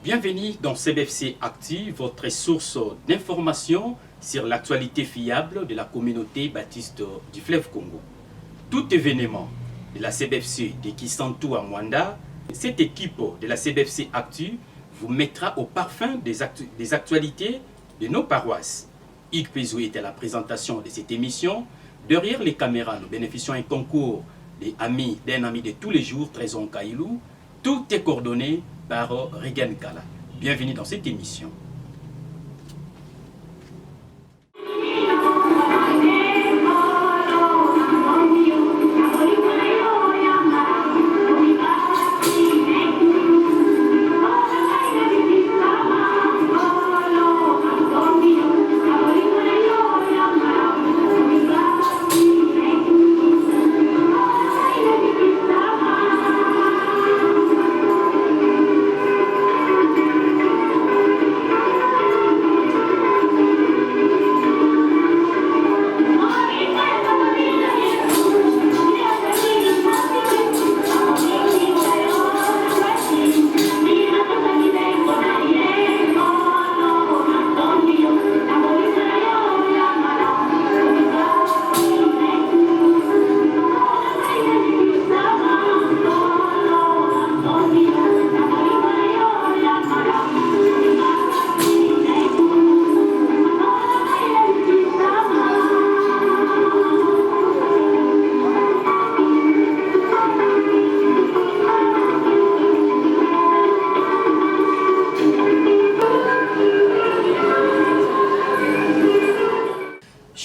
Bienvenue dans CBFC Actu, votre source d'information sur l'actualité fiable de la communauté baptiste du fleuve Congo. Tout événement de la CBFC de Kisantu à Mwanda, cette équipe de la CBFC Actu vous mettra au parfum des actualités de nos paroisses. Yves Pézou est à la présentation de cette émission. Derrière les caméras, nous bénéficions un concours d'un ami de tous les jours, Trésor Kailou. Tout est coordonné par Regan Kala. Bienvenue dans cette émission.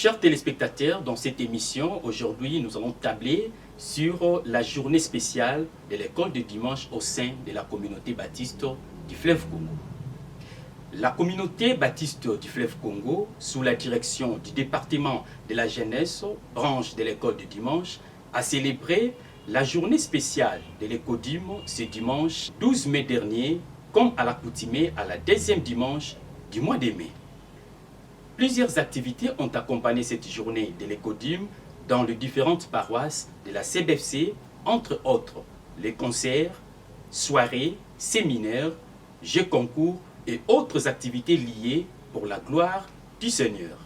Chers téléspectateurs, dans cette émission, aujourd'hui, nous allons tabler sur la journée spéciale de l'école de dimanche au sein de la communauté baptiste du fleuve Congo. La communauté baptiste du fleuve Congo, sous la direction du département de la jeunesse, branche de l'école de dimanche, a célébré la journée spéciale de l'écodim ce dimanche 12 mai dernier, comme à l'accoutumée à la deuxième dimanche du mois de mai. Plusieurs activités ont accompagné cette journée de l'écodim dans les différentes paroisses de la CBFC, entre autres les concerts, soirées, séminaires, jeux concours et autres activités liées pour la gloire du Seigneur.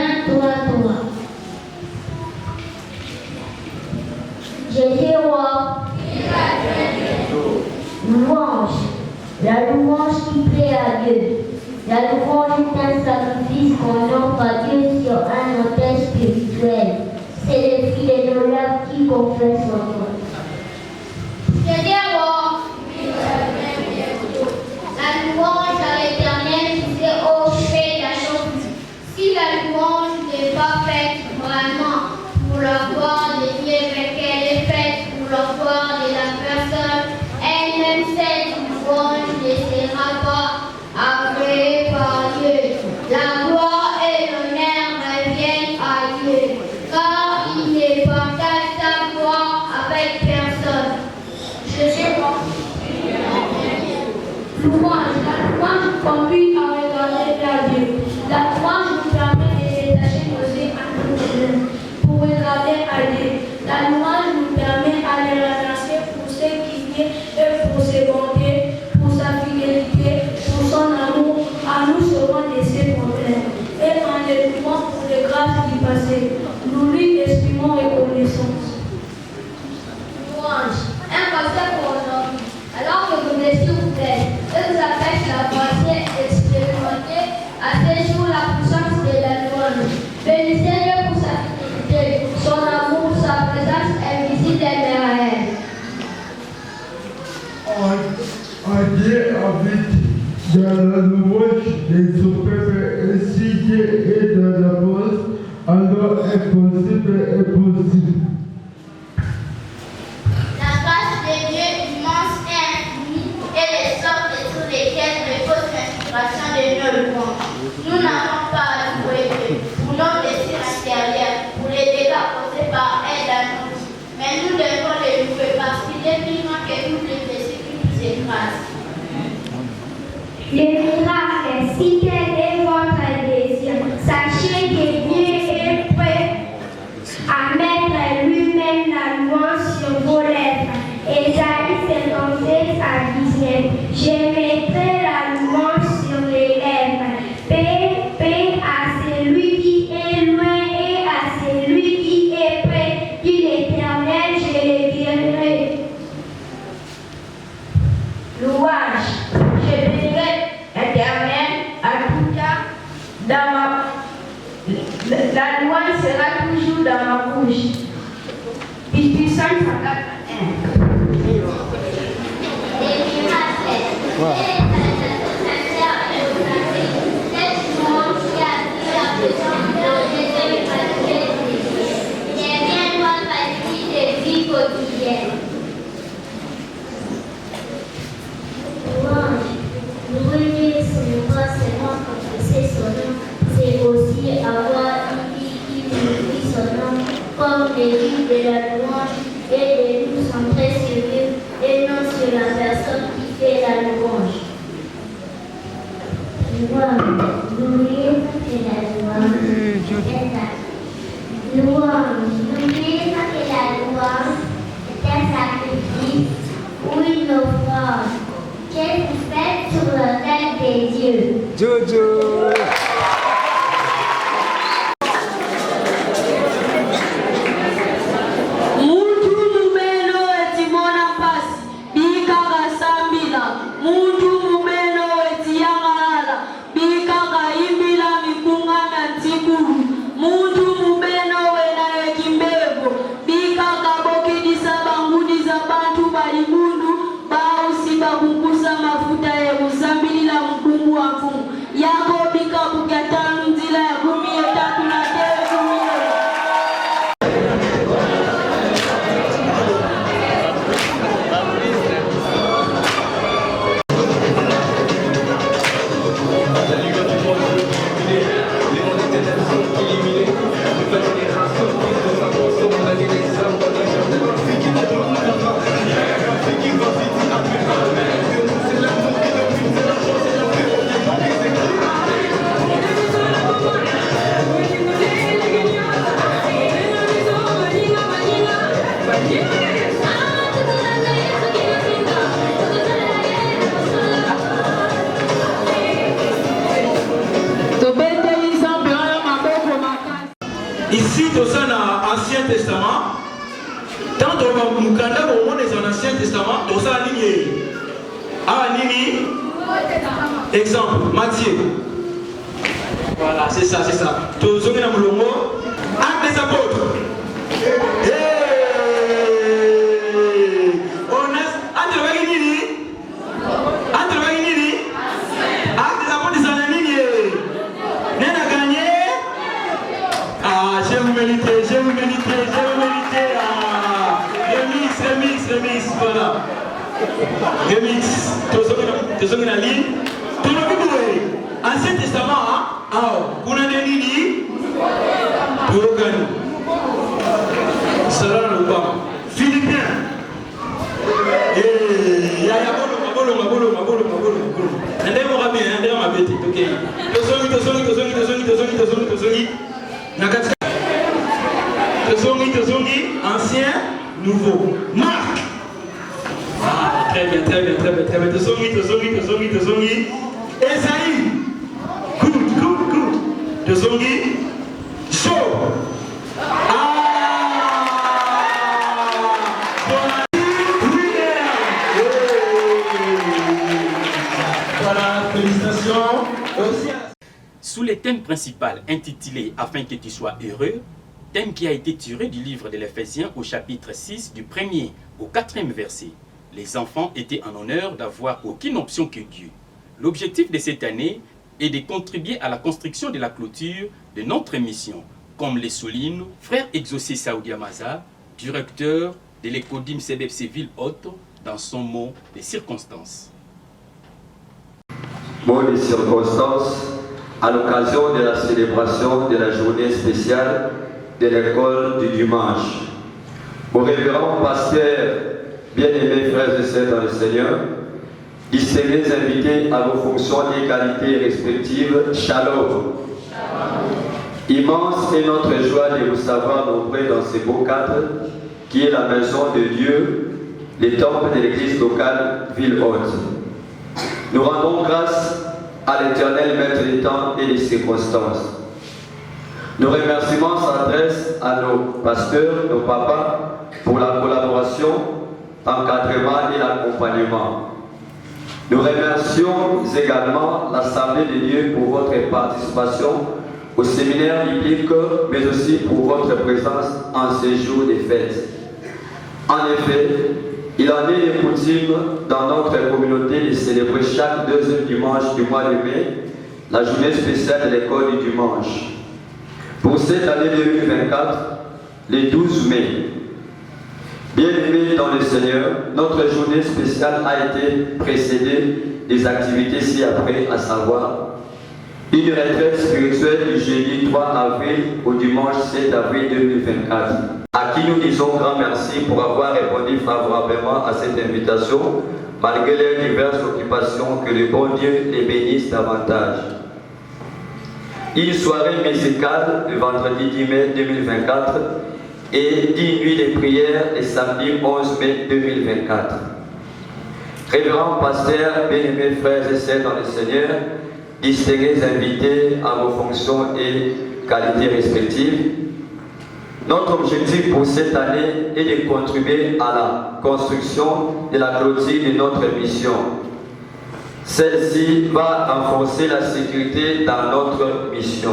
23. Jésus roi. Louange. La louange qui plaît à Dieu. La louange est un sacrifice qu'on offre à Dieu sur un autel spirituel. C'est le filet de l'âme qui confesse son nom. Jésus roi. La louange à l'Éternel qui fait hocher la chose. Si la louange n'est pas faite vraiment pour la gloire de Dieu, mais qu'elle est faite pour la gloire de la personne, elle-même cette louange ne sera pas agréée par Dieu. La gloire et l'honneur reviennent à Dieu, car il ne partage sa gloire avec personne. Je sais pas. Louange, la louange conduit à regarder vers Dieu. La louange nous permet de détacher nos yeux à nous pour regarder à Dieu. La louange nous permet à le remercier pour ce qu'il est et pour ses bontés, pour sa fidélité, pour son amour, à nous sauvant de ses problèmes. Et en le louant pour les grâces du passé, nous lui exprimons reconnaissance. Louange, un pasteur pour l'homme. Alors que vous êtes sur terre, et vous appelle la pensée expérimentée à ces jours la puissance de la louange. Bénissez-le pour sa fidélité, son amour, sa présence invisible et merveilleuse. Dieu habite dans la louange de son peuple ainsi Dieu est dans la force, alors impossible est possible. La grâce de Dieu immense et infinie est les sortes sous lesquelles repose l'inspiration de nos louanges. Nous n'avons pas à louer Dieu pour nos blessures intérieures, pour les dégâts causés par elle à nous. Mais nous devons le louer parce qu'il est plus grand que toutes les blessures qui nous écrasent. Les miracles, si tel est votre désir, sachez que Dieu est prêt à mettre lui-même la louange sur vos lèvres. Ésaïe 56 à 19. Je mettrai la louange sur les lèvres. Paix à celui qui est loin et à celui qui est près. Dit l'Éternel, je le dirai. Louange. Je bénirai l'Éternel à tout temps. La louange sera toujours dans ma bouche. Puissance 51. C'est aussi avoir une vie qui glorifie son nom, comme les livres de la louange et de nous centrer sur lui et non sur la personne qui fait la louange. N'oubliez pas que la louange est un sacrifice ou une offrande qu'elle fait sur l'autel des dieux. Jojo. Mafuta ya muzambili la mkungu wa mfumu yako bika Ici, tout ça dans l'Ancien Testament. Tant que nous avons dans l'Ancien Testament, tout ça a ligne. Ah, Nini. Exemple, Matthieu. Voilà, c'est ça, c'est ça. Tout ça, nous avons Actes des apôtres. Voilà. Remix. Tout le Ancien Testament, vous avez dit, Philippiens. Ancien, nouveau. Marc. Très bien, très bien, très bien, très bien. Esaïe. Good. Job. Voilà, félicitations. Sous le thème principal intitulé « Afin que tu sois heureux », thème qui a été tiré du livre de l'Éphésiens au chapitre 6 du 1er au 4e verset. Les enfants étaient en honneur d'avoir aucune option que Dieu. L'objectif de cette année est de contribuer à la construction de la clôture de notre mission, comme le souligne frère Exaucé Saoudia Maza, directeur de l'Écodim CBFC Ville-Haute, dans son mot des circonstances. Mot des circonstances, à l'occasion de la célébration de la journée spéciale de l'école du dimanche. Au révérend pasteur, bien-aimés frères et sœurs dans le Seigneur, distingués invités à vos fonctions d'égalité respectives, shalom. Immense est notre joie de vous savoir nombreux dans ce beau cadre qui est la maison de Dieu, les temples de l'église locale Ville-Haute. Nous rendons grâce à l'Éternel Maître des temps et des circonstances. Nos remerciements s'adressent à nos pasteurs, nos papas, pour la collaboration, encadrement et l'accompagnement. Nous remercions également l'Assemblée de Dieu pour votre participation au séminaire biblique, mais aussi pour votre présence en ces jours des fêtes. En effet, il en est coutume dans notre communauté de célébrer chaque deuxième dimanche du mois de mai la journée spéciale de l'école du dimanche. Pour cette année 2024, le 12 mai, bien-aimés dans le Seigneur, notre journée spéciale a été précédée des activités ci-après, à savoir une retraite spirituelle du jeudi 3 avril au dimanche 7 avril 2024, à qui nous disons grand merci pour avoir répondu favorablement à cette invitation, malgré leurs diverses occupations, que le bon Dieu les bénisse davantage. Une soirée musicale le vendredi 10 mai 2024 et 10 nuits de prière le samedi 11 mai 2024. Révérend pasteur, bien-aimés frères et sœurs dans le Seigneur, distingués invités à vos fonctions et qualités respectives, notre objectif pour cette année est de contribuer à la construction de la clôture de notre mission. Celle-ci va renforcer la sécurité dans notre mission.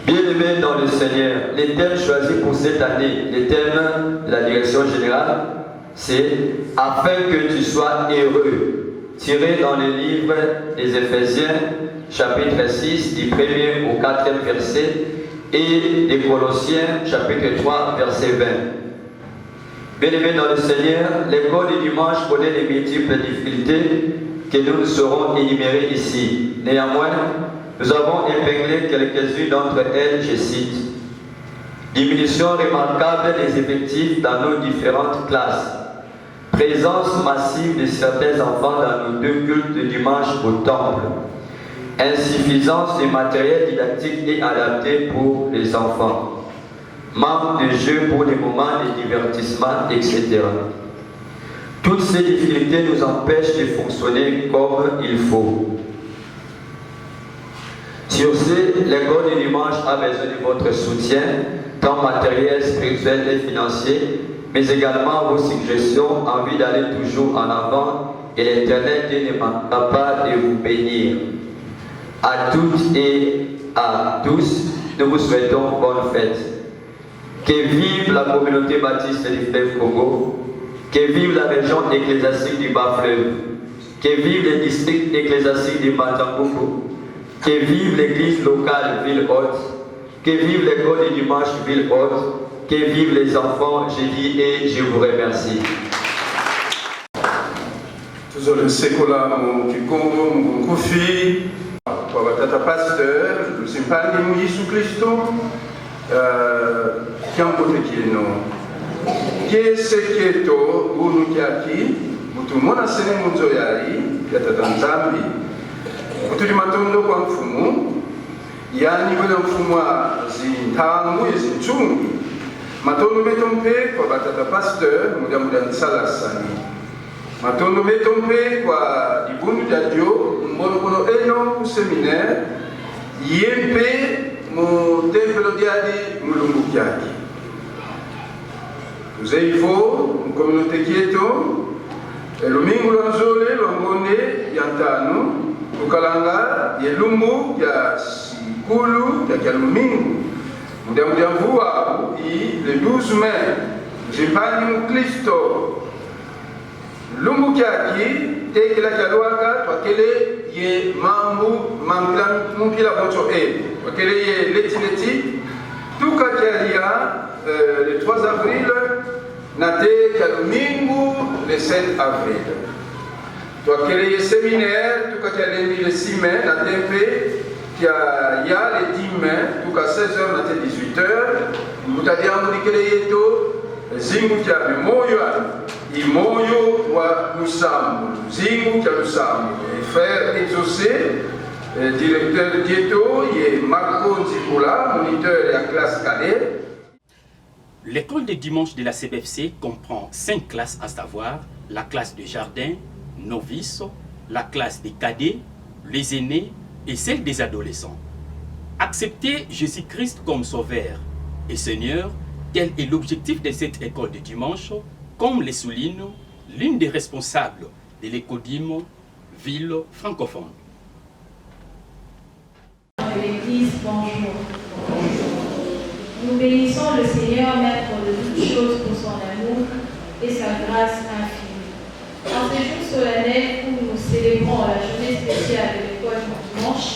Bien-aimés dans le Seigneur, les thèmes choisis pour cette année, les thèmes de la direction générale, c'est « Afin que tu sois heureux », tiré dans le livre des Éphésiens, chapitre 6, du 1er au 4e verset, et des Colossiens, chapitre 3, verset 20. Bien-aimés dans le Seigneur, l'école du dimanche connaît les multiples difficultés que nous saurons énumérer ici. Néanmoins, nous avons épinglé quelques-unes d'entre elles, je cite. Diminution remarquable des effectifs dans nos différentes classes. Présence massive de certains enfants dans nos deux cultes de dimanche au temple. Insuffisance de matériel didactique et adapté pour les enfants. Manque de jeux pour les moments de divertissement, etc. Toutes ces difficultés nous empêchent de fonctionner comme il faut. Sur ce, l'école du dimanche a besoin de votre soutien, tant matériel, spirituel et financier, mais également vos suggestions en vue d'aller toujours en avant, et l'Éternel Dieu ne manquera pas de vous bénir. À toutes et à tous, nous vous souhaitons bonne fête. Que vive la communauté baptiste du fleuve Congo, que vive la région ecclésiastique du Bas-Fleuve, que vive le district ecclésiastique du Matambuku, que vive l'église locale Ville-Haute, que vive l'école du dimanche Ville-Haute, que vivent les enfants, je dis et je vous remercie. Toujours le Sekola, mon Kikongo, mon Kofi, pour votre pasteur, le Simpani Moïse Christo, qui en côté qui est non. Qui est ce qui est au Bounu Kiaki, tout le monde a séné mon Zoyari, qui est dans Zambi. Tout le monde a un fumu, il y a un niveau d'un fumu à Zintangu et Zinchungi. Matondo metompe kwa batata pasteur muda muda nsala sani. Matondo metompe kwa ibundu jadio mbono eno ku séminaire yempe mu templo diadi mulungu kyaki. Uzeivo mu communauté kieto elumingu lwanzole lwangonde yantano tukalanga yelumbu ya sikulu ya lumingu. Le 12 mai, j'ai parlé de Christo. Lumbukiaki, Tekela Kalouaka, Wakele, Ye Mambu, Manglan, Munkila Bocho E, Wakele Ye Leti, tout Kakalia, le 3 avril, Nate Kalumingu, le 7 avril. Wakele Ye séminaire, tout Kakalia le 6 mai, Nate il y a les 10 mai, tout à 16h, 18h, vous avez dit que les étos, Zingu qui a le moyo, il moyo, nous sommes, Zingu qui a le sam, frère exaucé, directeur de Dieto, il est Marco Nzipula, moniteur de la classe cadet. L'école de dimanche de la CBFC comprend 5 classes, à savoir la classe de jardin, novice, la classe des cadets, les aînés, et celle des adolescents. Accepter Jésus-Christ comme Sauveur et Seigneur, tel est l'objectif de cette école de dimanche, comme le souligne l'une des responsables de l'écodime ville francophone. L'Église, bonjour. Nous bénissons le Seigneur, maître de toutes choses, pour son amour et sa grâce infinie. En ce jour solennel où nous célébrons la journée spéciale de l'école du dimanche,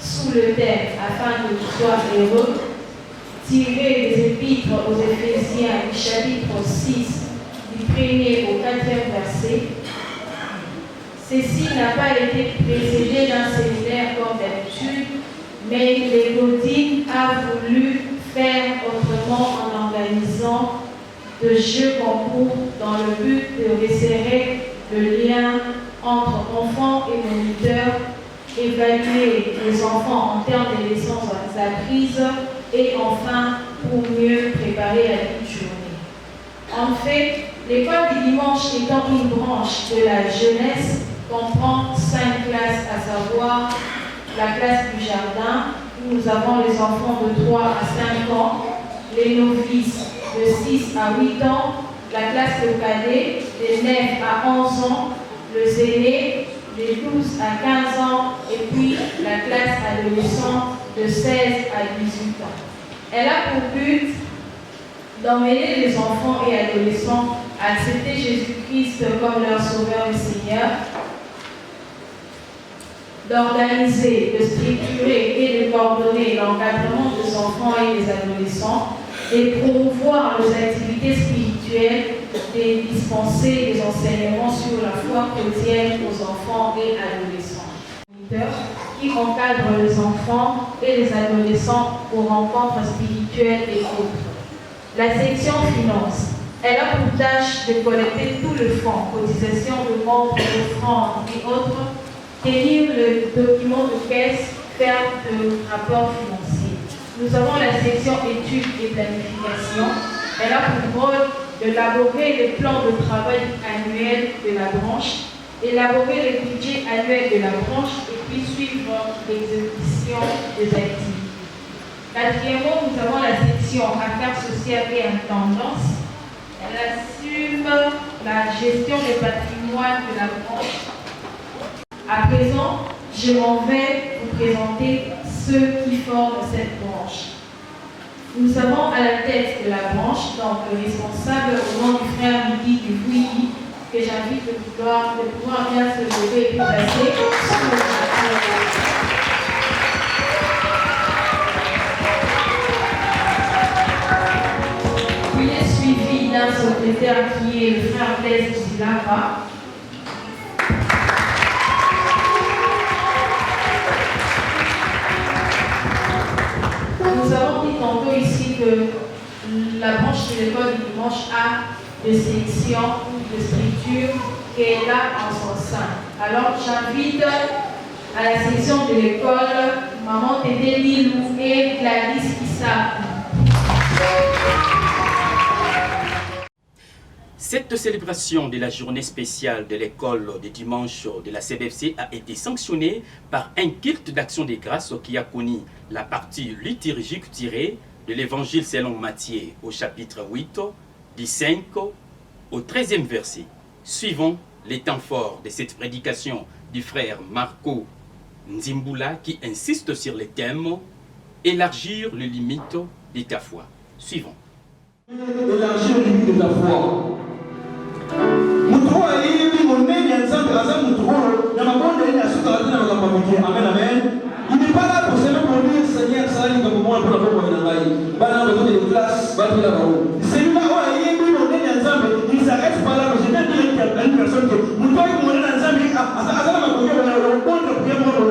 sous le thème « Afin que tu sois heureux », tiré des épîtres aux Éphésiens, chapitre 6, du 1er au 4e verset, ceci n'a pas été précédé d'un séminaire comme d'habitude, mais l'Égodine a voulu faire autrement en organisant de jeux concours dans le but de resserrer le lien entre enfants et moniteurs, évaluer les enfants en termes de leçons apprises et enfin pour mieux préparer la vie journée. En fait, l'école du dimanche étant une branche de la jeunesse comprend 5 classes, à savoir la classe du jardin, où nous avons les enfants de 3 à 5 ans, les novices de 6 à 8 ans, la classe de cadets de 9 à 11 ans, les aînés de 12 à 15 ans et puis la classe adolescente de 16 à 18 ans. Elle a pour but d'emmener les enfants et adolescents à accepter Jésus-Christ comme leur Sauveur et Seigneur, d'organiser, de structurer et de coordonner l'encadrement des enfants et des adolescents, et promouvoir les activités spirituelles, et dispenser des enseignements sur la foi chrétienne aux enfants et adolescents. Qui encadrent les enfants et les adolescents aux rencontres spirituelles et autres. La section finance, elle a pour tâche de collecter tout le fonds, cotisations de membres, offrandes et autres, tenir le document de caisse, faire le rapport financier. Nous avons la section études et planification. Elle a pour rôle d'élaborer les plans de travail annuels de la branche, élaborer le budget annuel de la branche et puis suivre l'exécution des activités. Quatrièmement, nous avons la section Affaires sociales et Intendance. Elle assume la gestion des patrimoines de la branche. À présent, je m'en vais vous présenter ceux qui forment cette branche. Nous avons à la tête de la branche, donc le responsable au nom du frère Midi du Fouilly, que j'invite de pouvoir bien se lever et passer sur le plateau. Il est suivi d'un secrétaire qui est le frère Blaise Silava. Nous avons dit tantôt ici que la branche de l'école du dimanche a de section ou de structure qu'elle a en son sein. Alors j'invite à la section de l'école Maman Tété Lilou et Gladys Issa. Cette célébration de la journée spéciale de l'école de dimanche de la CBFC a été sanctionnée par un culte d'action des grâces qui a connu la partie liturgique tirée de l'évangile selon Matthieu au chapitre 8, du 5 au 13e verset. Suivons les temps forts de cette prédication du frère Marco Nzimbula qui insiste sur le thème « Élargir les limites de ta foi ». Suivons. Élargir les limites de ta foi. Amen, amen. Il n'est pas là pour seulement pour dire Seigneur, ça y est, comme moi, pour la pauvre de classe, celui-là, il ne s'arrête pas là. Je vais dire à une personne que vous pouvez demander dans un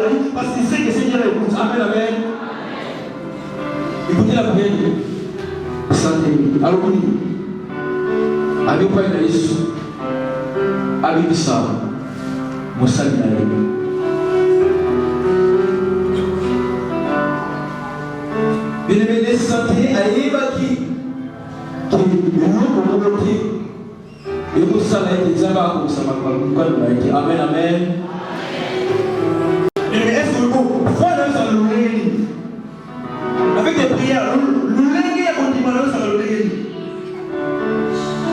ami, parce qu'il sait que Seigneur écoute. Amen, amen. Écoutez la prière. Santé. Alors, avec quoi il a dit avec ça, mon salut. Bien-aimé, les santé à Yébaki, qui est le côté, et pour ça, il y a comme ça, amen, amen. Mais est-ce que vous pouvez faire le réuni avec des prières, le réuni à continuer sur le réuni.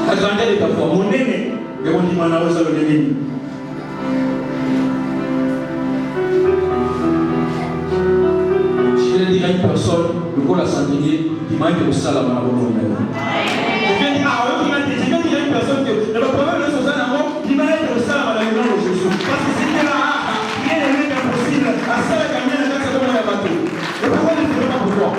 La grandeur de ta foi, mon aîné, et on dit maintenant sur le réuni. Je dirais à une personne, le corps la santé, qui m'a dit au salam à la bonne. Je viens dire à une personne que le problème de ce salam, qui m'a dit au salam à la bonne de Jésus. Parce que c'était là, rien n'est impossible, à ça la caméra, la caméra, la bateau. Et pourquoi ne fait pas pourquoi?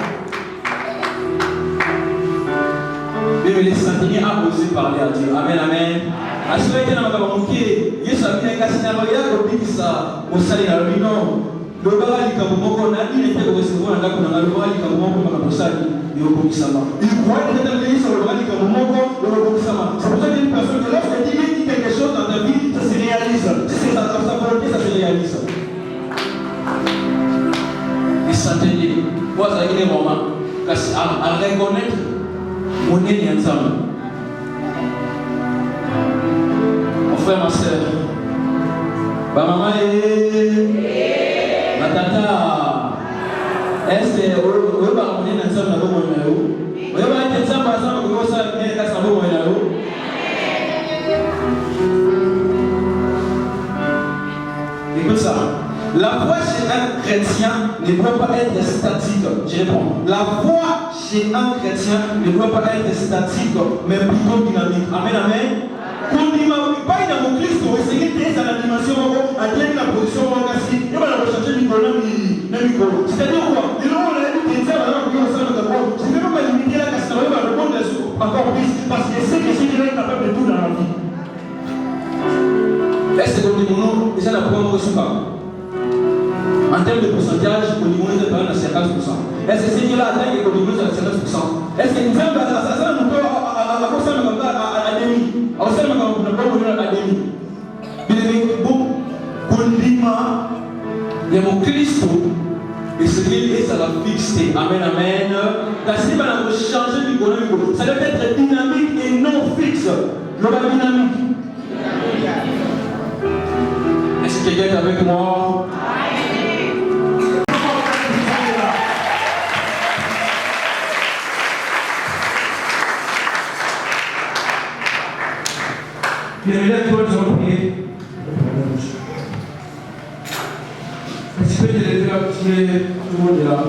Mais les santé a osé parler à Dieu. Amen, amen. À cela, il y a un manqué, il y a un cassina, il y a un petit ça, au salut à lui, non. Le bas du Kabumoko n'a dit qu'il était recevoir un gars qu'on a le bas du Kabumoko dans la possade et au Bomisama. Il croit qu'il était allé sur le bas du Kabumoko et au Bomisama. C'est pour ça qu'il y a une personne que lorsque Dieu dit quelque chose dans ta vie, ça se réalise. Si c'est sa volonté, ça se réalise. Les centaines, moi, ça a été des moments à reconnaître mon nez ensemble. Mon frère, ma soeur, ma maman est. Tata, est-ce que vous avez amené un ensemble à vous? Vous avez amené un ensemble à vous? Vous avez amené un ensemble à vous? Écoute ça. La foi chez un chrétien ne doit pas être statique. Je réponds. La foi chez un chrétien ne doit pas être statique, mais plutôt dynamique. Amen, amen. Pas dans Christ, essayer d'être dans la dimension, à tenir la position, et on va rechercher le micro. C'est-à-dire quoi? Et là, on a dit que ça va nous faire le droit. Je ne vais pas limiter la casse, on va répondre encore plus, parce que c'est que c'est capable de tout dans la vie. Est-ce que nous disons, déjà la première chose pas? En termes de pourcentage, au niveau de à 50%. Est-ce que c'est là atteint au niveau de 50%? Est-ce que nous sommes à ça, nous pouvons à demi? Alors, c'est le moment où nous avons à demi. Bien, bon, condiment, il y a mon Christ, et ce qu'il est, ça va fixer. Amen, amen. Parce que va changer du gouvernement. Ça doit être dynamique et non fixe. Le dynamique. Est-ce que quelqu'un est avec moi? J'essaie de les faire tirer tout le monde là.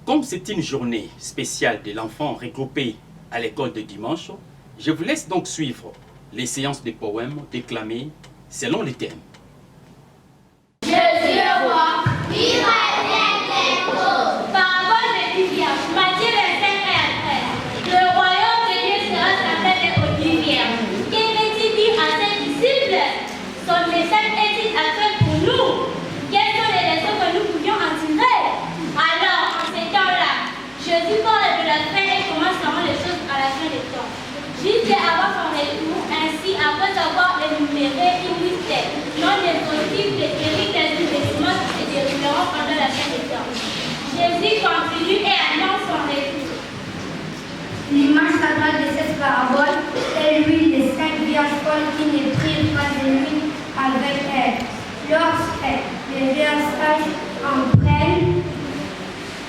Comme c'est une journée spéciale de l'enfant regroupé à l'école de dimanche, je vous laisse donc suivre les séances de poèmes déclamés selon les thèmes. Juste avant son retour, ainsi après avoir énuméré une liste non exhaustive des séries des images qui se dérouleront pendant la fin des temps. Jésus continue et annonce son retour. L'image centrale de cette parabole est l'huile des 5 vierges folles qui ne prirent pas de l'huile avec elles. Lorsque les vierges sages en prennent,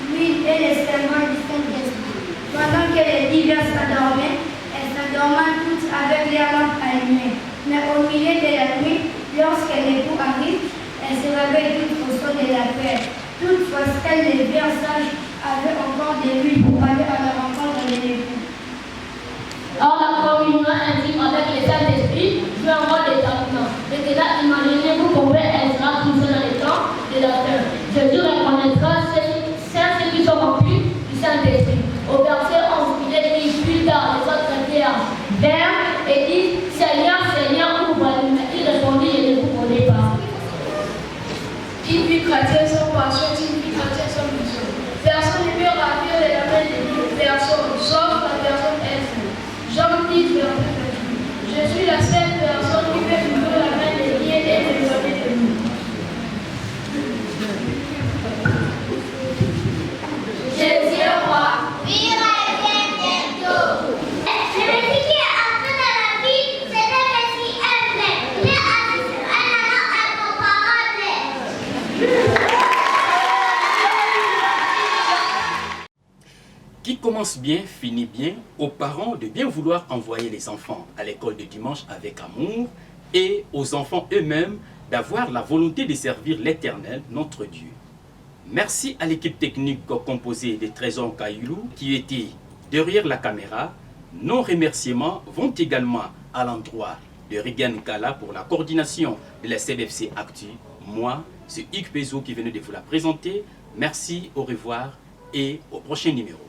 l'huile est le serment du Saint-Esprit. Pendant que les divers s'endormaient, s'endormant toutes avec les lampes allumées. Mais au milieu de la nuit, lorsque l'époux arrive, elles se réveillent toutes au son de l'appel. Toutefois, seuls les vierges sages avaient encore de l'huile pour aller à la rencontre de l'époux. Or, la communion intime avec le Saint-Esprit joue un rôle d'établement. Maintenant, imaginez, vous pouvez être poussé dans les temps de la fin. Jésus reconnaîtra ceux qui sont remplis du Saint-Esprit. Au verset 11, il est dit plus tard, les autres vers et dit Seigneur, Seigneur, ouvre-nous. Mais il répondit, je ne vous connais pas. Une vie chrétienne sans passion, une vie chrétienne sans mission. Personne ne peut ravir de la main de Dieu. Personne, sauf la personne elle-même. Jean 10, verset 28. Je suis la seule personne qui peut ouvrir la main de Dieu et me donner de nous. Jésus est roi. Il revient bientôt. Qui commence bien, finit bien, aux parents de bien vouloir envoyer les enfants à l'école de dimanche avec amour et aux enfants eux-mêmes d'avoir la volonté de servir l'Éternel, notre Dieu. Merci à l'équipe technique composée de Trésor Kailou qui était derrière la caméra. Nos remerciements vont également à l'endroit de Regan Kala pour la coordination de la CDFC Actu. Moi, c'est Hugues Pezo qui venait de vous la présenter. Merci, au revoir et au prochain numéro.